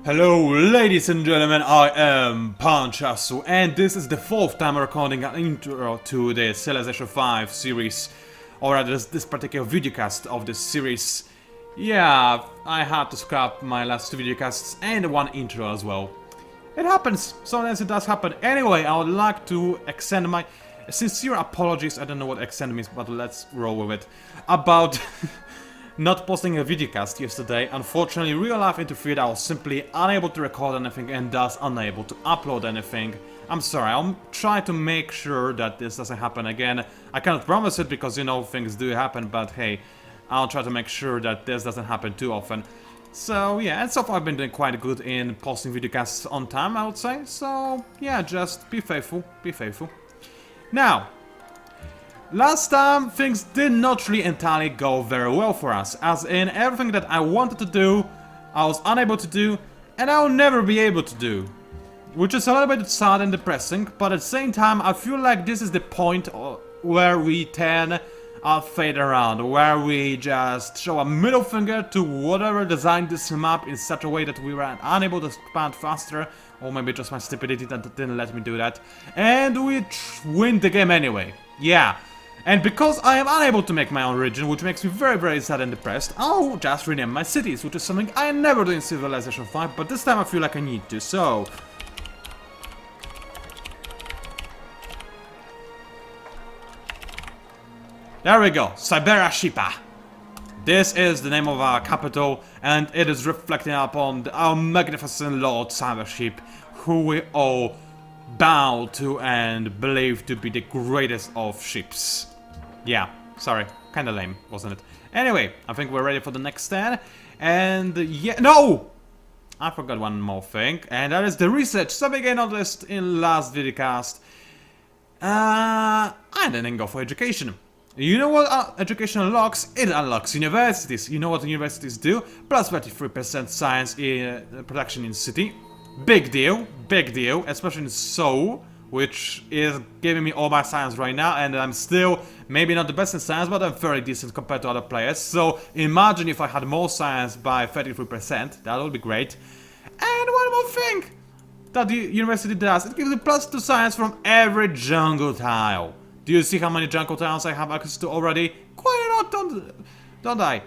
Hello ladies and gentlemen, I am PANCZASU and this is the fourth time recording an intro to the Civilization 5 series, or rather this particular videocast of this series. Yeah, I had to scrap my last two videocasts and one intro as well. It happens, sometimes it does happen. Anyway, I would like to extend my sincere apologies, I don't know what extend means, but let's roll with it, about not posting a videocast yesterday. Unfortunately, real life interfered. I was simply unable to record anything and thus unable to upload anything. I'm sorry, I'll try to make sure that this doesn't happen again. I cannot promise it because, you know, things do happen, but hey, I'll try to make sure that this doesn't happen too often. So yeah, and so far I've been doing quite good in posting videocasts on time, I would say. So yeah, just be faithful, be faithful. Now, last time, things did not really entirely go very well for us, as in everything that I wanted to do, I was unable to do, and I'll never be able to do. Which is a little bit sad and depressing, but at the same time, I feel like this is the point where we turn our fate around, where we just show a middle finger to whatever designed this map in such a way that we were unable to expand faster, or maybe just my stupidity that didn't let me do that, and we win the game anyway. Yeah. And because I am unable to make my own region, which makes me very sad and depressed, I'll just rename my cities, which is something I never do in Civilization 5, but this time I feel like I need to, so... there we go, Cyberah Sheepea. This is the name of our capital, and it is reflecting upon our magnificent Lord Cybership, who we all bow to and believe to be the greatest of ships. Yeah, sorry, kinda lame, wasn't it? Anyway, I think we're ready for the next stand, and yeah, no! I forgot one more thing, and that is the research, something I noticed in last videocast. I didn't go for education. You know what education unlocks? It unlocks universities. You know what universities do? Plus 33% science production in city. Big deal, especially in Seoul, which is giving me all my science right now, and I'm still maybe not the best in science, but I'm very decent compared to other players. So imagine if I had more science by 33%, that would be great. And one more thing that the university does, it gives you +2 science from every jungle tile. Do you see how many jungle tiles I have access to already? Quite a lot, don't I?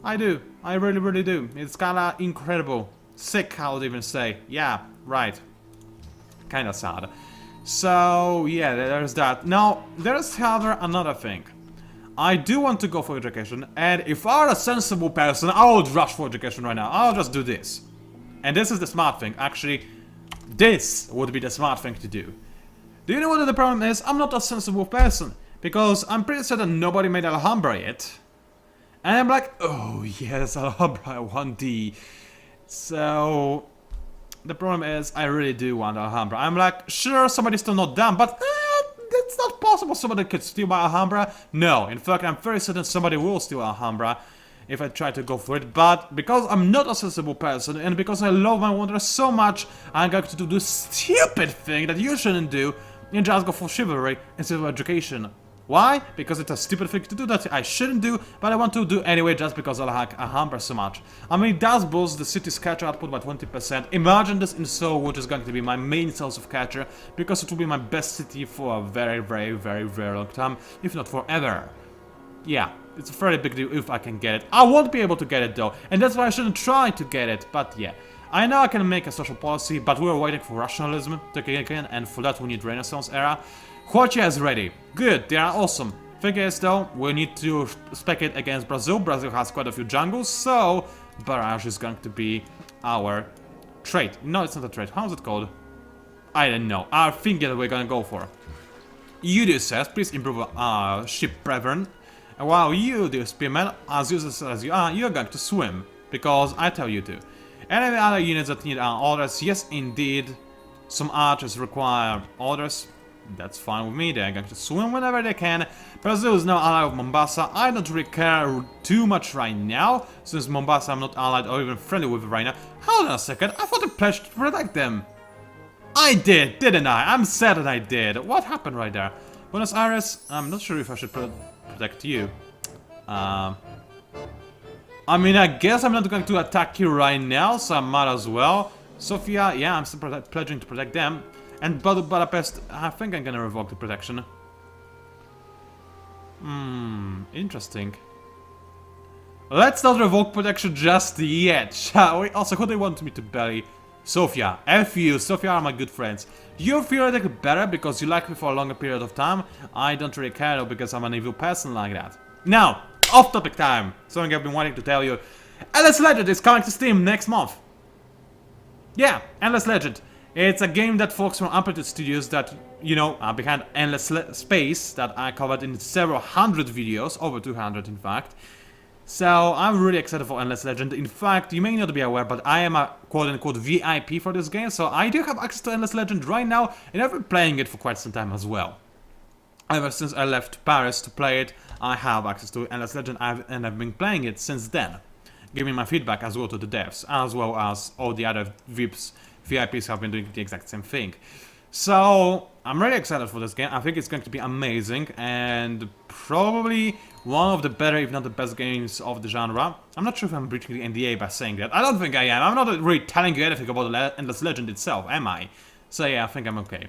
I do, I really do. It's kinda incredible. Sick, I would even say. Yeah, right. Kinda sad. So, yeah, there's that. Now, there's however another thing. I do want to go for education, and if I were a sensible person, I would rush for education right now. I'll just do this. And this is the smart thing. Actually, this would be the smart thing to do. Do you know what the problem is? I'm not a sensible person, because I'm pretty certain nobody made Alhambra yet. And I'm like, oh yes, Alhambra 1D. So, the problem is, I really do want Alhambra. I'm like, sure, somebody's still not done, but it's not possible somebody could steal my Alhambra. No, in fact, I'm very certain somebody will steal Alhambra if I try to go for it. But because I'm not a sensible person, and because I love my wanderers so much, I'm going to do this stupid thing that you shouldn't do, and just go for chivalry instead of education. Why? Because it's a stupid thing to do that I shouldn't do, but I want to do anyway just because I like Alhambra so much. I mean, it does boost the city's catcher output by 20%. Imagine this in Seoul, which is going to be my main source of catcher, because it will be my best city for a very long time, if not forever. Yeah, it's a very big deal if I can get it. I won't be able to get it though, and that's why I shouldn't try to get it, but yeah. I know I can make a social policy, but we're waiting for rationalism to kick in, and for that we need Renaissance era. Croatia is ready. Good, they are awesome. Thing is though, we need to spec it against Brazil. Brazil has quite a few jungles, so barrage is going to be our trait. No, it's not a trait. How's it called? I don't know. Our thing that we're gonna go for. Udo says, please improve ship brethren. And while you do spearman, as useless as you are, you're going to swim. Because I tell you to. Any other units that need orders? Yes, indeed. Some archers require orders. That's fine with me, they're going to swim whenever they can. Brazil is now allied with Mombasa. I don't really care too much right now, since Mombasa I'm not allied or even friendly with right now. Hold on a second, I thought I pledged to protect them. I did, didn't I? I'm certain I did. What happened right there? Buenos Aires, I'm not sure if I should protect you. I mean, I guess I'm not going to attack you right now, so I might as well. Sofia, yeah, I'm still pledging to protect them. And Budapest, I think I'm gonna revoke the protection. Interesting. Let's not revoke protection just yet, shall we? Also, who do you want me to bury? Sofia. F you, Sofia are my good friends. You feel like better because you like me for a longer period of time. I don't really care though because I'm an evil person like that. Now, off-topic time. Something I've been wanting to tell you. Endless Legend is coming to Steam next month. Yeah, Endless Legend. It's a game that folks from Amplitude Studios that, you know, are behind Endless Space that I covered in several hundred videos, over 200 in fact. So, I'm really excited for Endless Legend. In fact, you may not be aware, but I am a quote-unquote VIP for this game, so I do have access to Endless Legend right now, and I've been playing it for quite some time as well. Ever since I left Paris to play it, I have access to Endless Legend, and I've been playing it since then. Giving my feedback as well to the devs, as well as all the other VIPs have been doing the exact same thing. So, I'm really excited for this game. I think it's going to be amazing and probably one of the better, if not the best games of the genre. I'm not sure if I'm breaching the NDA by saying that. I don't think I am. I'm not really telling you anything about Endless Legend itself, am I? So yeah, I think I'm okay.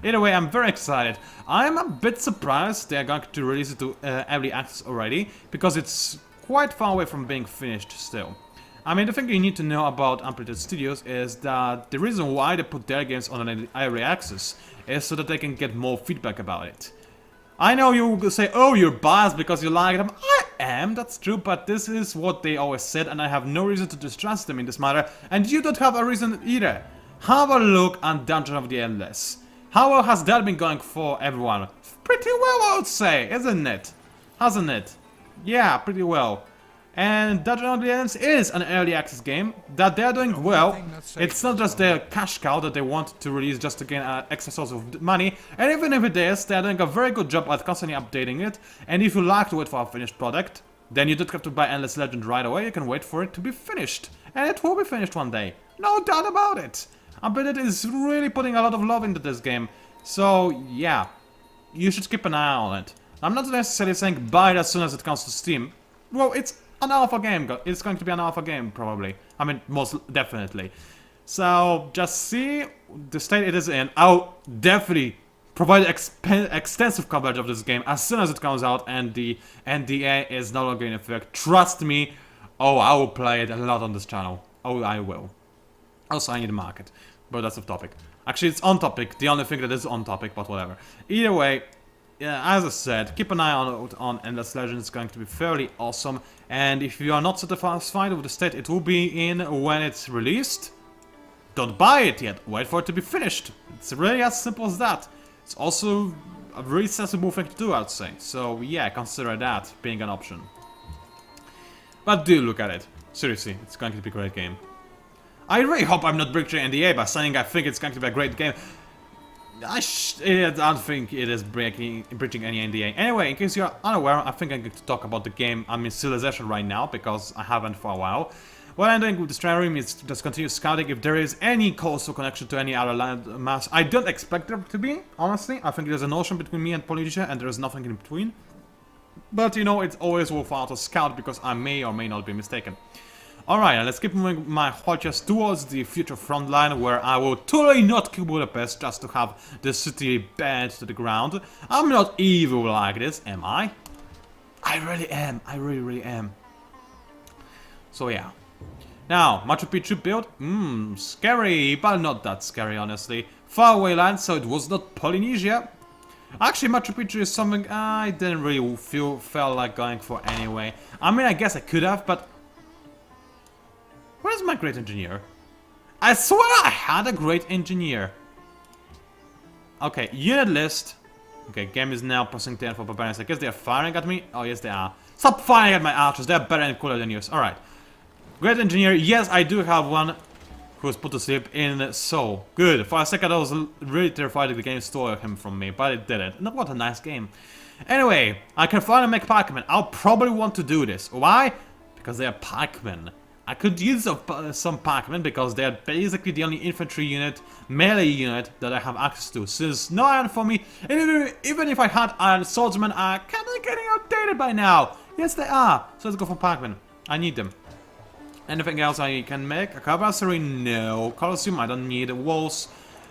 Either way, I'm very excited. I'm a bit surprised they're going to release it to early access already, because it's quite far away from being finished still. I mean, the thing you need to know about Amplitude Studios is that the reason why they put their games on an early access is so that they can get more feedback about it. I know you will say, oh, you're biased because you like them. I am, that's true, but this is what they always said, and I have no reason to distrust them in this matter, and you don't have a reason either. Have a look at Dungeon of the Endless. How well has that been going for everyone? Pretty well, I would say, isn't it? Hasn't it? Yeah, pretty well. And Dungeon of the Endless is an early access game that they're doing well. It's not just their cash cow that they want to release just to gain an extra source of money. And even if it is, they're doing a very good job at constantly updating it. And if you like to wait for a finished product, then you don't have to buy Endless Legend right away. You can wait for it to be finished. And it will be finished one day. No doubt about it. Amplitude is really putting a lot of love into this game. So yeah, you should keep an eye on it. I'm not necessarily saying buy it as soon as it comes to Steam. Well, it's an alpha game. It's going to be an alpha game, probably. I mean, most definitely. So, just see the state it is in. I'll definitely provide extensive coverage of this game as soon as it comes out and the NDA is no longer in effect. Trust me. Oh, I will play it a lot on this channel. Oh, I will. Also, I need a market. But that's off topic. Actually, it's on topic. The only thing that is on topic, but whatever. Either way, yeah, as I said, keep an eye on Endless Legend. It's going to be fairly awesome. And if you are not satisfied with the state it will be in when it's released, don't buy it yet. Wait for it to be finished. It's really as simple as that. It's also a really sensible thing to do, I'd say. So yeah, consider that being an option. But do look at it. Seriously, it's going to be a great game. I really hope I'm not breaching NDA by saying I think it's going to be a great game. I don't think it is breaching any NDA. Anyway, in case you're unaware, I think I'm going to talk about the game, I mean Civilization right now, because I haven't for a while. What I'm doing with the stream is to just continue scouting if there is any coastal connection to any other land mass. I don't expect there to be, honestly. I think there's an ocean between me and Polynesia, and there's nothing in between. But, you know, it's always worthwhile to scout, because I may or may not be mistaken. Alright, let's keep moving my horses towards the future front line, where I will totally not kill Budapest just to have the city burned to the ground. I'm not evil like this, am I? I really am. I really am. So yeah. Now, Machu Picchu build? Scary, but not that scary, honestly. Far away land, so it was not Polynesia. Actually, Machu Picchu is something I didn't really felt like going for anyway. I mean, I guess I could have, but where's my great engineer? I swear I had a great engineer. Okay, unit list. Okay, game is now pressing 10 for barbarians. I guess they are firing at me. Oh, yes, they are. Stop firing at my archers. They're better and cooler than yours. Alright. Great engineer. Yes, I do have one who was put to sleep in Seoul. Good. For a second, I was really terrified that the game stole him from me, but it didn't. No, what a nice game. Anyway, I can finally make pikemen. I'll probably want to do this. Why? Because they are pikemen. I could use some pikemen because they are basically the only infantry unit, melee unit that I have access to. Since no iron for me, and even if I had iron swordsmen, are kind of getting outdated by now. Yes, they are. So let's go for pikemen. I need them. Anything else I can make? A carabassery? No. Colosseum? I don't need. Walls?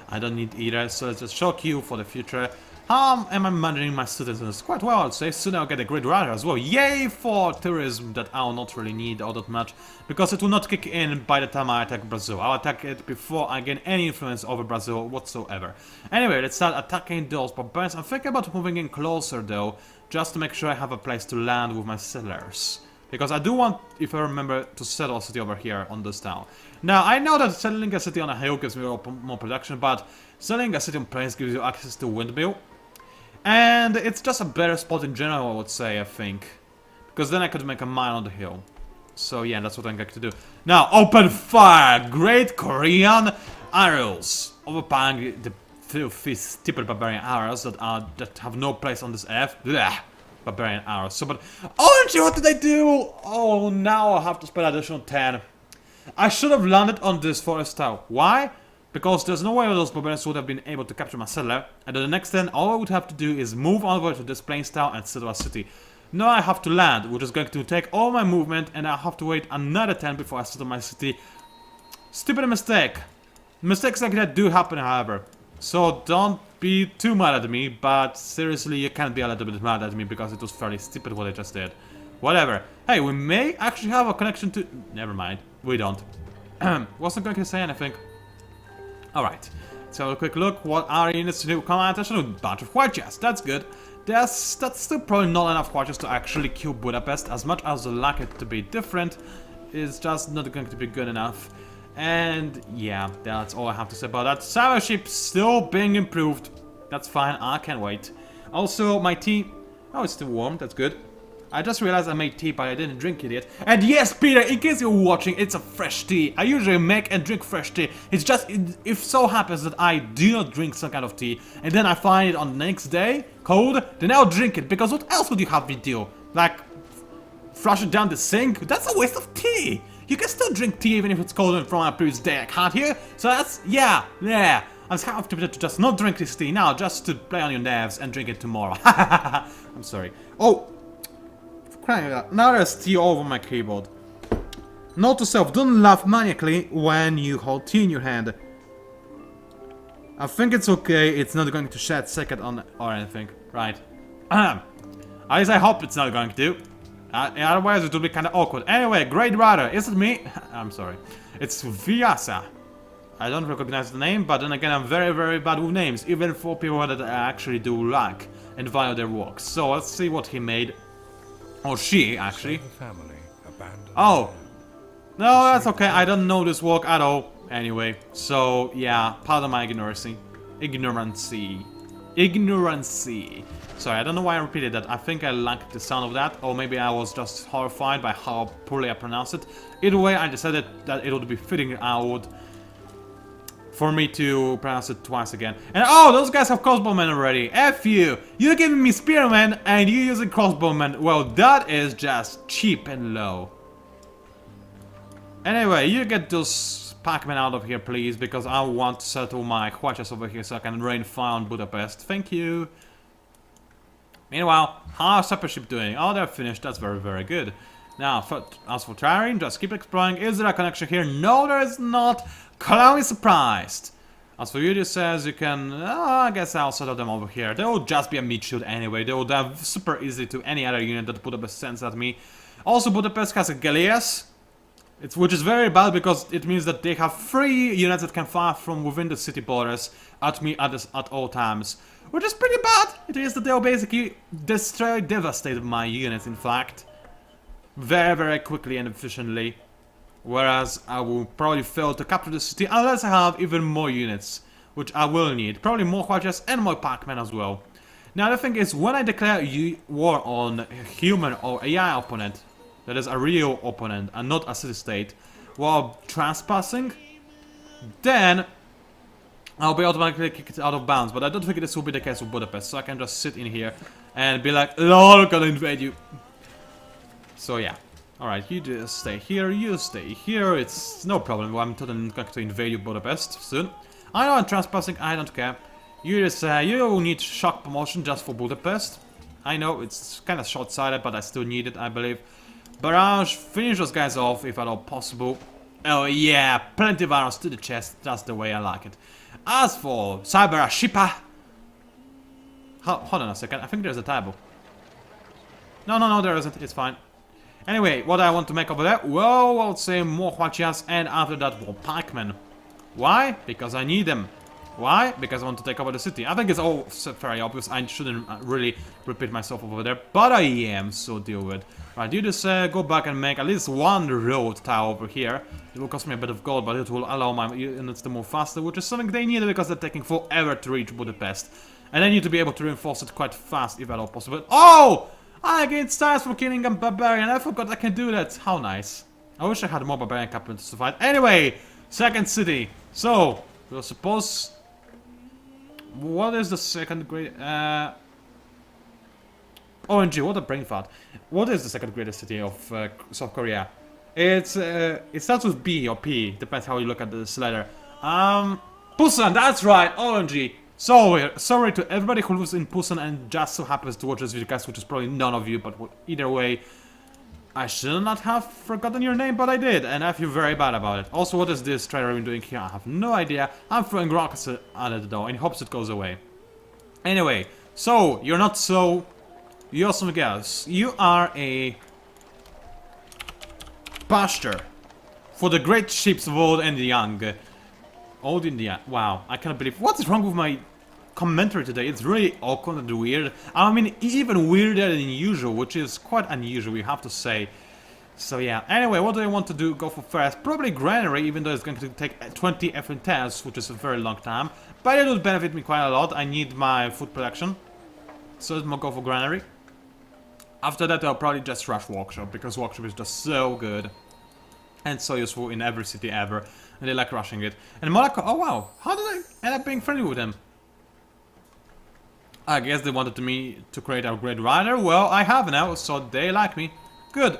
I don't need either. So let's just shock you for the future. How am I managing my citizens? Quite well, I'd say. Soon I'll get a great rider as well. Yay for tourism that I'll not really need all that much, because it will not kick in by the time I attack Brazil. I'll attack it before I gain any influence over Brazil whatsoever. Anyway, let's start attacking those barbarians. I'm thinking about moving in closer though, just to make sure I have a place to land with my settlers. Because I do want, if I remember, to settle a city over here on this town. Now, I know that settling a city on a hill gives me more production, but settling a city on plains gives you access to windmill. And it's just a better spot in general, I would say, I think. Because then I could make a mine on the hill. So yeah, that's what I'm going to do. Now, open fire! Great Korean arrows! Overpowering the filthy, stupid barbarian arrows that have no place on this earth. Blech. Barbarian arrows. So, but OMG, what did I do? Oh, now I have to spend additional 10. I should have landed on this forest tower. Why? Because there's no way those barbarians would have been able to capture my settler, and then the next turn all I would have to do is move over to this plains town and settle a city. Now I have to land, which is going to take all my movement, and I have to wait another 10 before I settle my city. Stupid mistake. Mistakes like that do happen, however. So don't be too mad at me, but seriously, you can't be a little bit mad at me because it was fairly stupid what I just did. Whatever. Hey, we may actually have a connection to... Never mind. We don't. Wasn't going to say anything. Alright. Let's have a quick look. What are units to do? Command attention to a bunch of white chests. That's good. That's still probably not enough white chests to actually kill Budapest. As much as I like it to be different, it's just not going to be good enough. And yeah, that's all I have to say about that. Cyberah ship still being improved. That's fine, I can't wait. Also, my tea... Oh, it's still warm, that's good. I just realized I made tea, but I didn't drink it yet. And yes, Peter, in case you're watching, it's a fresh tea. I usually make and drink fresh tea. It's just, if so happens that I do not drink some kind of tea, and then I find it on the next day, cold, then I'll drink it. Because what else would you have me do? Like, flush it down the sink? That's a waste of tea. You can still drink tea even if it's cold from a previous day, I can't hear. So that's, yeah. I'm kind of tempted to just not drink this tea now, just to play on your nerves and drink it tomorrow. I'm sorry. Oh, crying out. Now there's tea all over my keyboard. Note to self, don't laugh maniacally when you hold tea in your hand. I think it's okay, it's not going to shed second on or anything, right? At least I hope it's not going to. Otherwise it would be kind of awkward. Anyway, great rider, is it me? I'm sorry. It's Vyasa. I don't recognize the name, but then again I'm very, very bad with names, even for people that I actually do like and value their works. So let's see what he made. Or she, actually. Oh. No, that's okay, I don't know this work at all. Anyway, so yeah, pardon my ignorancy. Ignorancy. Sorry, I don't know why I repeated that. I think I liked the sound of that, or maybe I was just horrified by how poorly I pronounced it. Either way, I decided that it would be fitting out for me to pronounce it twice again. And oh, those guys have crossbowmen already. F you! You're giving me spearmen and you're using crossbowmen. Well, that is just cheap and low. Anyway, you get those Pac-Men out of here, please, because I want to settle my Huachas over here so I can rain fire on Budapest. Thank you. Meanwhile, how's Cyberah ship doing? Oh, they're finished. That's very, very good. Now, as for Tyrene, just keep exploring. Is there a connection here? No, there is not. Clown is surprised. As for you, it says you can... I guess I'll settle them over here. They will just be a meat shield anyway. They will dive super easy to any other unit that Budapest sends at me. Also, Budapest has a Galeas, which is very bad because it means that they have 3 units that can fire from within the city borders at me at all times. Which is pretty bad. It is that they'll basically devastate my units, in fact. Very, very quickly and efficiently. Whereas I will probably fail to capture the city unless I have even more units, which I will need. Probably more Huachas and more Pac-Men as well. Now the thing is, when I declare war on a human or AI opponent, that is a real opponent and not a city-state, while trespassing, then I'll be automatically kicked out of bounds. But I don't think this will be the case with Budapest, so I can just sit in here and be like, LOL, gonna invade you. So yeah. Alright, you just stay here, you stay here, it's no problem. I'm totally going to invade you Budapest soon. I know I'm trespassing, I don't care. You just you need shock promotion just for Budapest. I know it's kind of short-sighted, but I still need it, I believe. Barrage, finish those guys off if at all possible. Oh yeah, plenty of arrows to the chest, that's the way I like it. As for Cyberah, Sheepea... Hold on a second, I think there's a table. No, there isn't, it's fine. Anyway, what I want to make over there? Well, I would say more Huachias and after that more pikemen. Why? Because I need them. Why? Because I want to take over the city. I think it's all very obvious. I shouldn't really repeat myself over there, but I am, so deal with. Right, you just go back and make at least one road tile over here. It will cost me a bit of gold, but it will allow my units to move faster, which is something they need because they're taking forever to reach Budapest. And I need to be able to reinforce it quite fast, if at all possible. Oh! I gained stars for killing a barbarian. I forgot I can do that. How nice. I wish I had more barbarian captains to fight. Anyway, second city. So, we'll suppose... What is the second great... OMG, what a brain fart. What is the second greatest city of South Korea? It starts with B or P, depends how you look at this letter. Busan, that's right, OMG. So, sorry to everybody who lives in Busan and just so happens to watch this video, guys, which is probably none of you, but either way, I should not have forgotten your name, but I did, and I feel very bad about it. Also, what is this traitor doing here? I have no idea. I'm throwing rockets at it though, in hopes it goes away. Anyway, so, you're not so... You're something else. You are a... pasture for the great ships of old and young. Old India. Wow, I cannot believe... What is wrong with my commentary today? It's really awkward and weird. I mean, even weirder than usual, which is quite unusual, you have to say. So yeah. Anyway, what do I want to do? Go for first? Probably granary, even though it's going to take 20 effing tests, which is a very long time. But it will benefit me quite a lot. I need my food production. So let's go for granary. After that, I'll probably just rush workshop, because workshop is just so good. And so useful in every city ever. And they like rushing it. And Monaco, oh wow, how did I end up being friendly with them? I guess they wanted me to create a great rider. Well, I have now, so they like me. Good.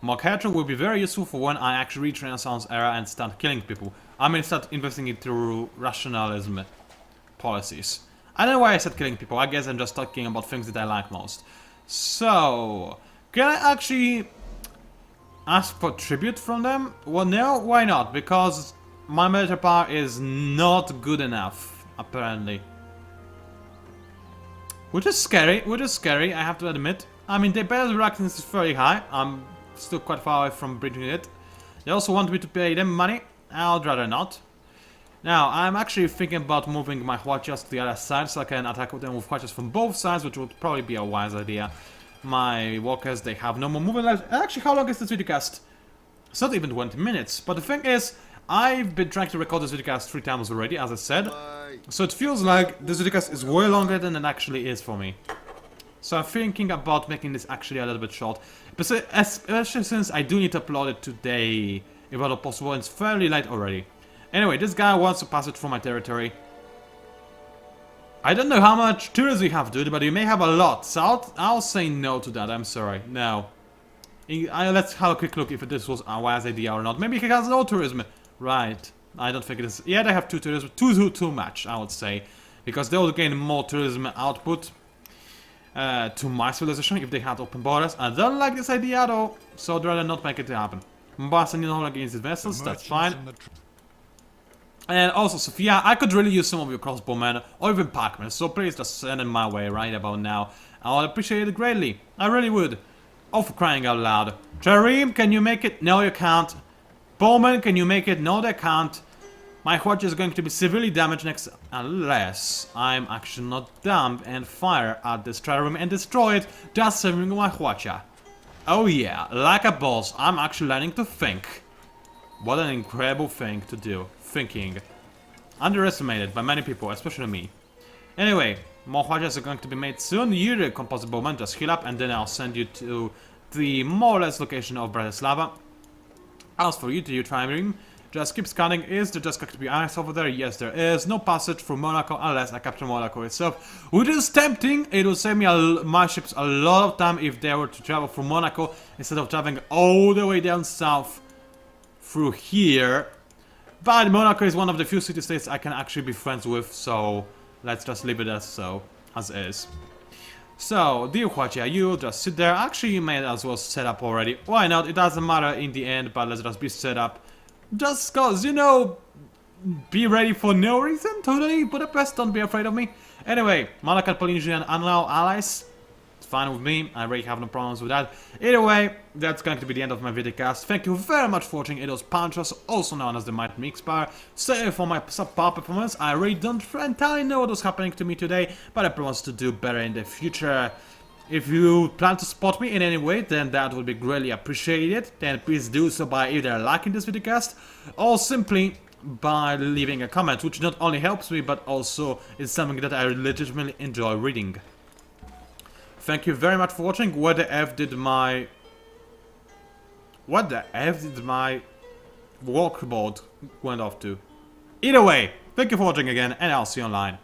Marketer will be very useful for when I actually reach Renaissance era and start killing people. I mean, start investing into rationalism policies. I don't know why I said killing people. I guess I'm just talking about things that I like most. So, can I actually ask for tribute from them? Well, no, why not? Because my military power is not good enough, apparently. Which is scary, I have to admit. I mean, their battle reactions is very high. I'm still quite far away from breaching it. They also want me to pay them money. I'd rather not. Now, I'm actually thinking about moving my Huachas to the other side so I can attack them with Huachas from both sides, which would probably be a wise idea. My walkers, they have no more movement left. Actually, how long is this videocast? It's not even 20 minutes. But the thing is, I've been trying to record this videocast 3 times already, as I said. So it feels like this videocast is way longer than it actually is for me. So I'm thinking about making this actually a little bit short. But especially since I do need to upload it today, if at all possible, and it's fairly late already. Anyway, this guy wants to pass it through my territory. I don't know how much tourism you have, dude, but you may have a lot. So I'll say no to that, I'm sorry. No. Let's have a quick look if this was a wise idea or not. Maybe he has no tourism. Right. I don't think it is. Yeah, they have 2 tourism. Too much, I would say. Because they will gain more tourism output to my civilization if they had open borders. I don't like this idea though, so I'd rather not make it happen. Mombasa need hold against its vessels, that's fine. And also, Sophia, I could really use some of your crossbowmen or even pikemen, so please just send them my way right about now. I would appreciate it greatly. I really would. Oh, for crying out loud. Charim, can you make it? No, you can't. Bowman, can you make it? No, they can't. My Huacha is going to be severely damaged next, unless I'm actually not dumb and fire at this Charim and destroy it, just saving my Huacha. Oh yeah, like a boss, I'm actually learning to think. What an incredible thing to do. Thinking. Underestimated by many people, especially me. Anyway, more Huachas are going to be made soon. You, the composite bowman, just heal up and then I'll send you to the more or less location of Bratislava. As for you, Trimerim, just keep scanning. Is there just going to be ice over there? Yes, there is. No passage through Monaco unless I capture Monaco itself, which is tempting. It will save me my ships a lot of time if they were to travel from Monaco instead of traveling all the way down south through here. But Monaco is one of the few city-states I can actually be friends with, so let's just leave it as so, as is. So, dear Huatia, you just sit there. Actually, you may as well set up already. Why not? It doesn't matter in the end, but let's just be set up. Just cause, you know, be ready for no reason, totally. Budapest, don't be afraid of me. Anyway, Malakat, Polynesian, and now allies. It's fine with me, I really have no problems with that. Either way, that's going to be the end of my videocast. Thank you very much for watching. It was PANCZASU, also known as the Might Mixpire. Sorry for my subpar performance. I really don't entirely know what was happening to me today, but I promise to do better in the future. If you plan to support me in any way, then that would be greatly appreciated. Then please do so by either liking this videocast or simply by leaving a comment, which not only helps me, but also is something that I legitimately enjoy reading. Thank you very much for watching. What the F did my workboard went off to? Either way, thank you for watching again, and I'll see you online.